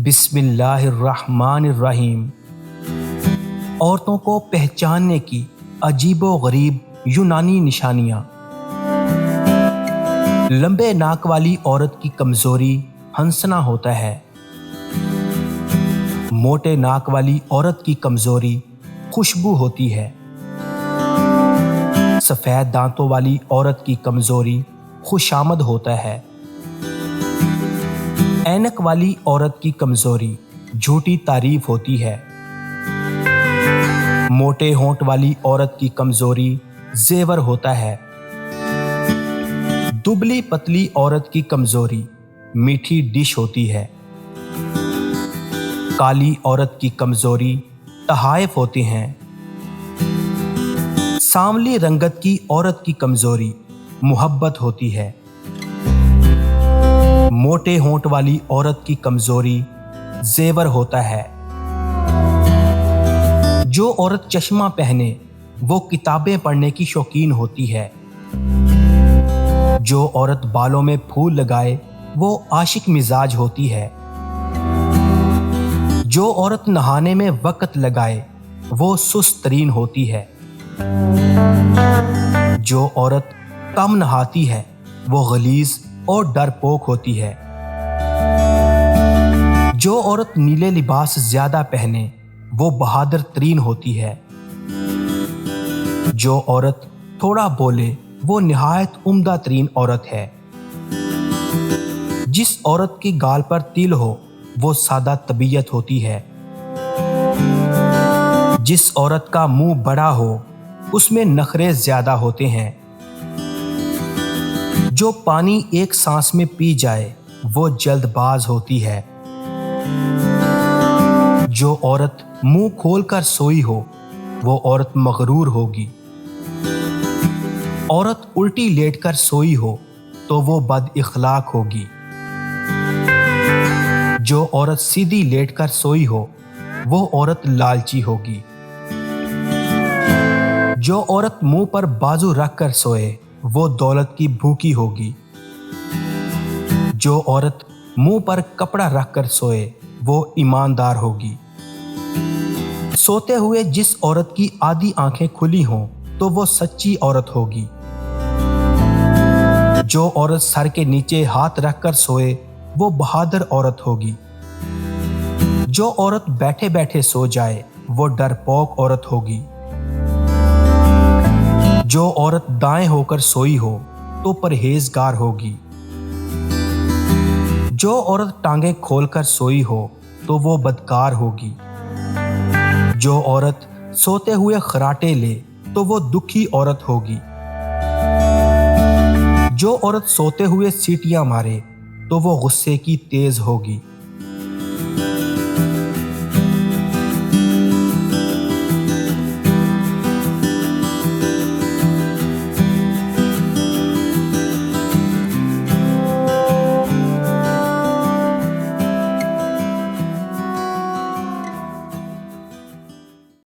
بسم اللہ الرحمن الرحیم۔ عورتوں کو پہچاننے کی عجیب و غریب یونانی نشانیاں۔ لمبے ناک والی عورت کی کمزوری ہنسنا ہوتا ہے۔ موٹے ناک والی عورت کی کمزوری خوشبو ہوتی ہے۔ سفید دانتوں والی عورت کی کمزوری خوشامد ہوتا ہے۔ اینک والی عورت کی کمزوری جھوٹی تعریف ہوتی ہے۔ موٹے ہونٹ والی عورت کی کمزوری زیور ہوتا ہے۔ دبلی پتلی عورت کی کمزوری میٹھی ڈش ہوتی ہے۔ کالی عورت کی کمزوری تحائف ہوتے ہیں۔ سانولی رنگت کی عورت کی کمزوری محبت ہوتی ہے۔ موٹے ہونٹ والی عورت کی کمزوری زیور ہوتا ہے۔ جو عورت چشمہ پہنے وہ کتابیں پڑھنے کی شوقین ہوتی ہے۔ جو عورت بالوں میں پھول لگائے وہ عاشق مزاج ہوتی ہے۔ جو عورت نہانے میں وقت لگائے وہ سست ترین ہوتی ہے۔ جو عورت کم نہاتی ہے وہ غلیظ اور ڈرپوک ہوتی ہے۔ جو عورت نیلے لباس زیادہ پہنے وہ بہادر ترین ہوتی ہے۔ جو عورت تھوڑا بولے وہ نہایت عمدہ ترین عورت ہے۔ جس عورت کی گال پر تل ہو وہ سادہ طبیعت ہوتی ہے۔ جس عورت کا منہ بڑا ہو اس میں نخرے زیادہ ہوتے ہیں۔ جو پانی ایک سانس میں پی جائے وہ جلد باز ہوتی ہے۔ جو عورت منہ کھول کر سوئی ہو وہ عورت مغرور ہوگی۔ عورت الٹی لیٹ کر سوئی ہو تو وہ بد اخلاق ہوگی۔ جو عورت سیدھی لیٹ کر سوئی ہو وہ عورت لالچی ہوگی۔ جو عورت منہ پر بازو رکھ کر سوئے وہ دولت کی بھوکی ہوگی۔ جو عورت منہ پر کپڑا رکھ کر سوئے وہ ایماندار ہوگی۔ سوتے ہوئے جس عورت کی آدھی آنکھیں کھلی ہوں تو وہ سچی عورت ہوگی۔ جو عورت سر کے نیچے ہاتھ رکھ کر سوئے وہ بہادر عورت ہوگی۔ جو عورت بیٹھے بیٹھے سو جائے وہ ڈرپوک عورت ہوگی۔ جو عورت دائیں ہو کر سوئی ہو تو پرہیزگار ہوگی۔ جو عورت ٹانگیں کھول کر سوئی ہو تو وہ بدکار ہوگی۔ جو عورت سوتے ہوئے خراٹے لے تو وہ دکھی عورت ہوگی۔ جو عورت سوتے ہوئے سیٹیاں مارے تو وہ غصے کی تیز ہوگی۔